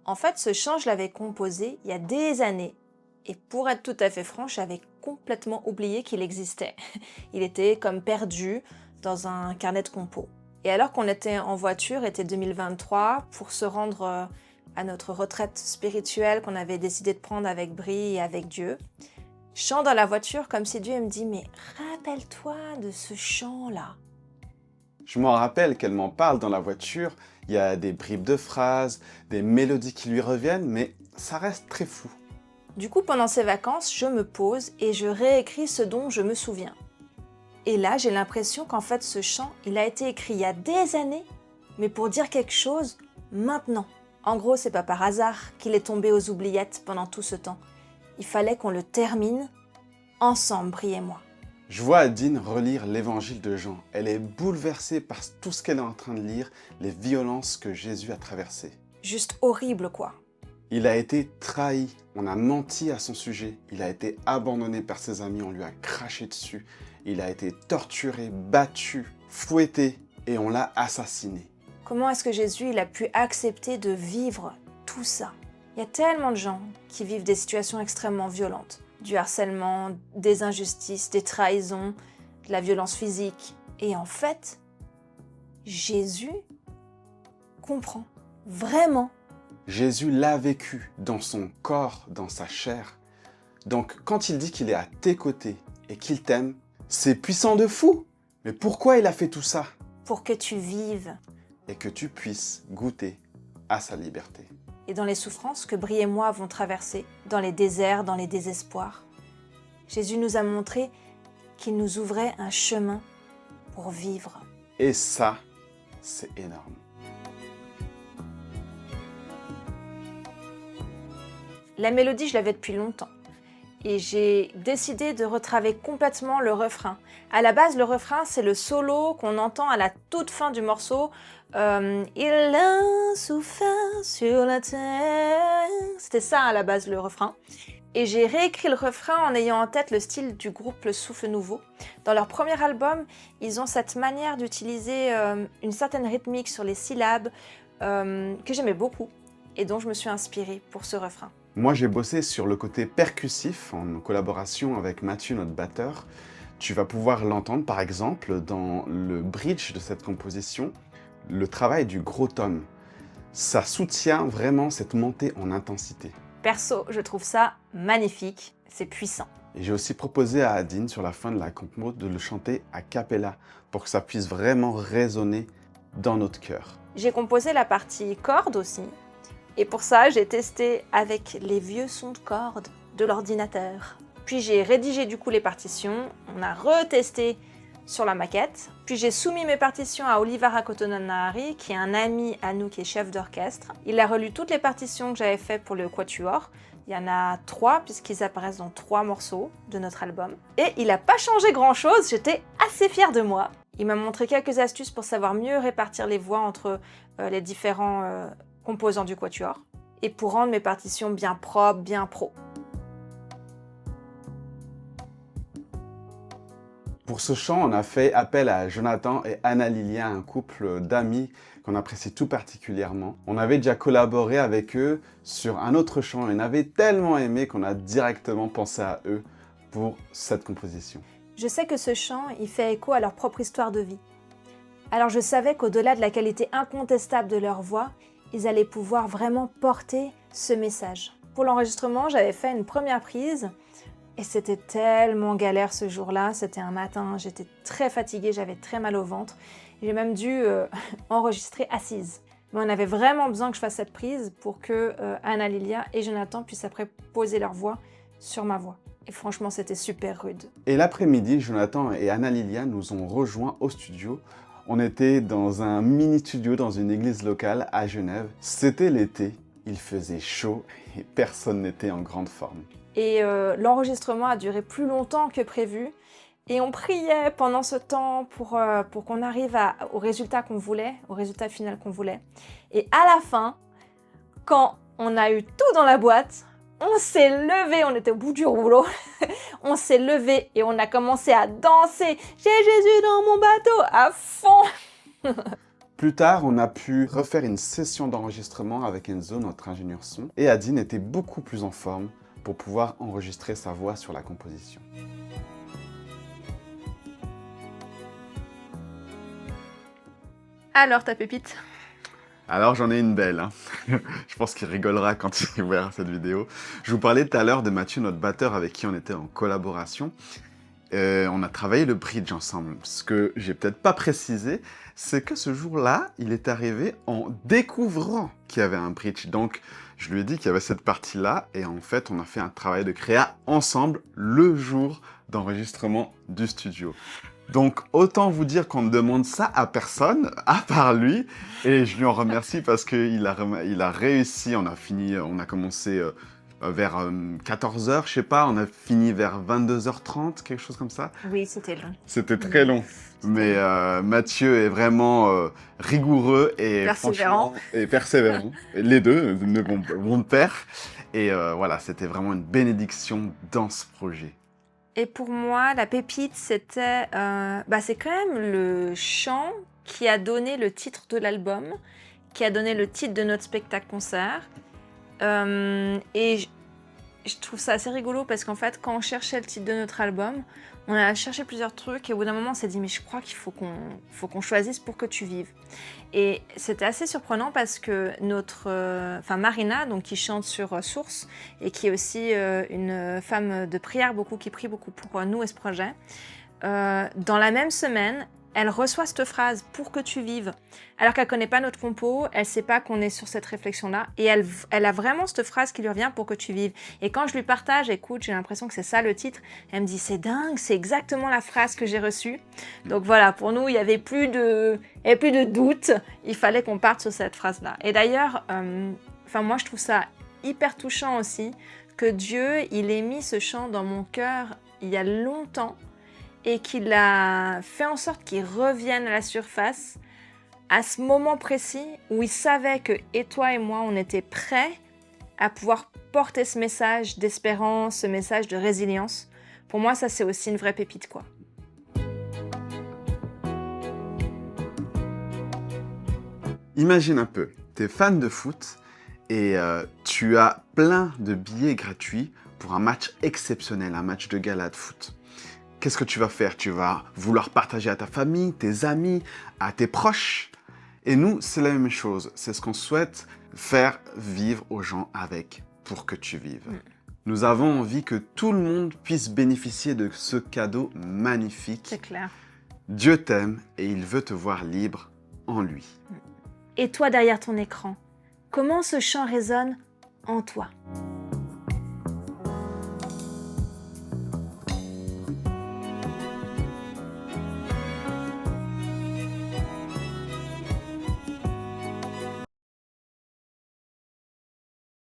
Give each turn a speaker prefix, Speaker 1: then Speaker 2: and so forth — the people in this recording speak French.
Speaker 1: En fait, ce chant, je l'avais composé il y a des années. Et pour être tout à fait franche, j'avais complètement oublié qu'il existait. Il était comme perdu dans un carnet de compos. Et alors qu'on était en voiture, était 2023, pour se rendre à notre retraite spirituelle qu'on avait décidé de prendre avec Brie et avec Dieu, je chante dans la voiture comme si Dieu me dit « Mais rappelle-toi de ce chant-là ».
Speaker 2: Je m'en rappelle qu'elle m'en parle dans la voiture, il y a des bribes de phrases, des mélodies qui lui reviennent, mais ça reste très flou.
Speaker 1: Du coup, pendant ces vacances, je me pose et je réécris ce dont je me souviens. Et là, j'ai l'impression qu'en fait, ce chant, il a été écrit il y a des années, mais pour dire quelque chose maintenant. En gros, c'est pas par hasard qu'il est tombé aux oubliettes pendant tout ce temps. Il fallait qu'on le termine ensemble, Brie et moi.
Speaker 2: Je vois Adine relire l'évangile de Jean. Elle est bouleversée par tout ce qu'elle est en train de lire, les violences que Jésus a traversées.
Speaker 1: Juste horrible, quoi.
Speaker 2: Il a été trahi, on a menti à son sujet, il a été abandonné par ses amis, on lui a craché dessus, il a été torturé, battu, fouetté et on l'a assassiné.
Speaker 1: Comment est-ce que Jésus il a pu accepter de vivre tout ça? Il y a tellement de gens qui vivent des situations extrêmement violentes. Du harcèlement, des injustices, des trahisons, de la violence physique. Et en fait, Jésus comprend vraiment.
Speaker 2: Jésus l'a vécu dans son corps, dans sa chair. Donc quand il dit qu'il est à tes côtés et qu'il t'aime, c'est puissant de fou. Mais pourquoi il a fait tout ça?
Speaker 1: Pour que tu vives.
Speaker 2: Et que tu puisses goûter à sa liberté.
Speaker 1: Et dans les souffrances que Brie et moi avons traversées, dans les déserts, dans les désespoirs, Jésus nous a montré qu'il nous ouvrait un chemin pour vivre.
Speaker 2: Et ça, c'est énorme.
Speaker 1: La mélodie, je l'avais depuis longtemps. Et j'ai décidé de retravailler complètement le refrain. À la base, le refrain, c'est le solo qu'on entend à la toute fin du morceau. Il a souffert sur la terre. C'était ça à la base, le refrain. Et j'ai réécrit le refrain en ayant en tête le style du groupe Le Souffle Nouveau. Dans leur premier album, ils ont cette manière d'utiliser une certaine rythmique sur les syllabes que j'aimais beaucoup et dont je me suis inspirée pour ce refrain.
Speaker 2: Moi, j'ai bossé sur le côté percussif en collaboration avec Mathieu, notre batteur. Tu vas pouvoir l'entendre, par exemple, dans le bridge de cette composition, le travail du gros tom. Ça soutient vraiment cette montée en intensité.
Speaker 1: Perso, je trouve ça magnifique, c'est puissant.
Speaker 2: Et j'ai aussi proposé à Adine, sur la fin de la compo, de le chanter a cappella, pour que ça puisse vraiment résonner dans notre cœur.
Speaker 1: J'ai composé la partie cordes aussi. Et pour ça, j'ai testé avec les vieux sons de cordes de l'ordinateur. Puis j'ai rédigé du coup les partitions, on a retesté sur la maquette. Puis j'ai soumis mes partitions à Olivara Kotonanahari, qui est un ami à nous qui est chef d'orchestre. Il a relu toutes les partitions que j'avais faites pour le quatuor. Il y en a 3 puisqu'ils apparaissent dans 3 morceaux de notre album. Et il n'a pas changé grand-chose, j'étais assez fière de moi. Il m'a montré quelques astuces pour savoir mieux répartir les voix entre les différents composants du quatuor, et pour rendre mes partitions bien propres, bien pro.
Speaker 2: Pour ce chant, on a fait appel à Jonathan et Anna Lilia, un couple d'amis qu'on apprécie tout particulièrement. On avait déjà collaboré avec eux sur un autre chant et on avait tellement aimé qu'on a directement pensé à eux pour cette composition.
Speaker 1: Je sais que ce chant, il fait écho à leur propre histoire de vie. Alors je savais qu'au-delà de la qualité incontestable de leur voix, ils allaient pouvoir vraiment porter ce message. Pour l'enregistrement, j'avais fait une première prise et c'était tellement galère ce jour-là. C'était un matin, j'étais très fatiguée, j'avais très mal au ventre. J'ai même dû enregistrer assise. Mais on avait vraiment besoin que je fasse cette prise pour que Anna Lilia et Jonathan puissent après poser leur voix sur ma voix. Et franchement, c'était super rude.
Speaker 2: Et l'après-midi, Jonathan et Anna Lilia nous ont rejoints au studio. On était dans un mini-studio dans une église locale à Genève. C'était l'été, il faisait chaud et personne n'était en grande forme.
Speaker 1: Et l'enregistrement a duré plus longtemps que prévu. Et on priait pendant ce temps pour qu'on arrive au résultat qu'on voulait, au résultat final qu'on voulait. Et à la fin, quand on a eu tout dans la boîte, on s'est levé, on était au bout du rouleau, on s'est levé et on a commencé à danser. J'ai Jésus dans mon bateau, à fond.
Speaker 2: Plus tard, on a pu refaire une session d'enregistrement avec Enzo, notre ingénieur son, et Adine était beaucoup plus en forme pour pouvoir enregistrer sa voix sur la composition.
Speaker 1: Alors, ta pépite?
Speaker 2: Alors j'en ai une belle, hein. Je pense qu'il rigolera quand il verra cette vidéo. Je vous parlais tout à l'heure de Mathieu, notre batteur avec qui on était en collaboration. On a travaillé le bridge ensemble. Ce que j'ai peut-être pas précisé, c'est que ce jour-là, il est arrivé en découvrant qu'il y avait un bridge. Donc je lui ai dit qu'il y avait cette partie-là et en fait on a fait un travail de créa ensemble le jour d'enregistrement du studio. Donc, autant vous dire qu'on ne demande ça à personne, à part lui. Et je lui en remercie parce qu'il a réussi. On a commencé vers 14h, je sais pas. On a fini vers 22h30, quelque chose comme ça.
Speaker 1: Oui, c'était long.
Speaker 2: C'était très long. Mais Mathieu est vraiment rigoureux et
Speaker 1: persévérant.
Speaker 2: Et persévérant. Les deux vont de pair. Et voilà, c'était vraiment une bénédiction dans ce projet.
Speaker 1: Et pour moi, la pépite, c'était... c'est quand même le chant qui a donné le titre de l'album, qui a donné le titre de notre spectacle-concert. Et je trouve ça assez rigolo parce qu'en fait, quand on cherchait le titre de notre album, on a cherché plusieurs trucs et au bout d'un moment, on s'est dit « mais je crois qu'il faut qu'on choisisse Pour que tu vives ». Et c'était assez surprenant parce que Marina, donc, qui chante sur Source et qui est aussi une femme de prière qui prie beaucoup pour nous et ce projet, dans la même semaine, elle reçoit cette phrase « Pour que tu vives », alors qu'elle ne connaît pas notre compo, elle ne sait pas qu'on est sur cette réflexion-là, et elle a vraiment cette phrase qui lui revient « Pour que tu vives ». Et quand je lui partage, écoute, j'ai l'impression que c'est ça le titre, elle me dit « C'est dingue, c'est exactement la phrase que j'ai reçue ». Donc voilà, pour nous, il n'y avait plus de doute, il fallait qu'on parte sur cette phrase-là. Et d'ailleurs, moi je trouve ça hyper touchant aussi, que Dieu, il ait mis ce chant dans mon cœur il y a longtemps, et qu'il a fait en sorte qu'il revienne à la surface à ce moment précis où il savait que et toi et moi, on était prêts à pouvoir porter ce message d'espérance, ce message de résilience. Pour moi, ça, c'est aussi une vraie pépite, quoi.
Speaker 2: Imagine un peu, tu es fan de foot et tu as plein de billets gratuits pour un match exceptionnel, un match de gala de foot. Qu'est-ce que tu vas faire? Tu vas vouloir partager à ta famille, tes amis, à tes proches. Et nous, c'est la même chose. C'est ce qu'on souhaite faire vivre aux gens avec Pour que tu vives. Nous avons envie que tout le monde puisse bénéficier de ce cadeau magnifique.
Speaker 1: C'est clair.
Speaker 2: Dieu t'aime et il veut te voir libre en lui.
Speaker 1: Et toi derrière ton écran, comment ce chant résonne en toi?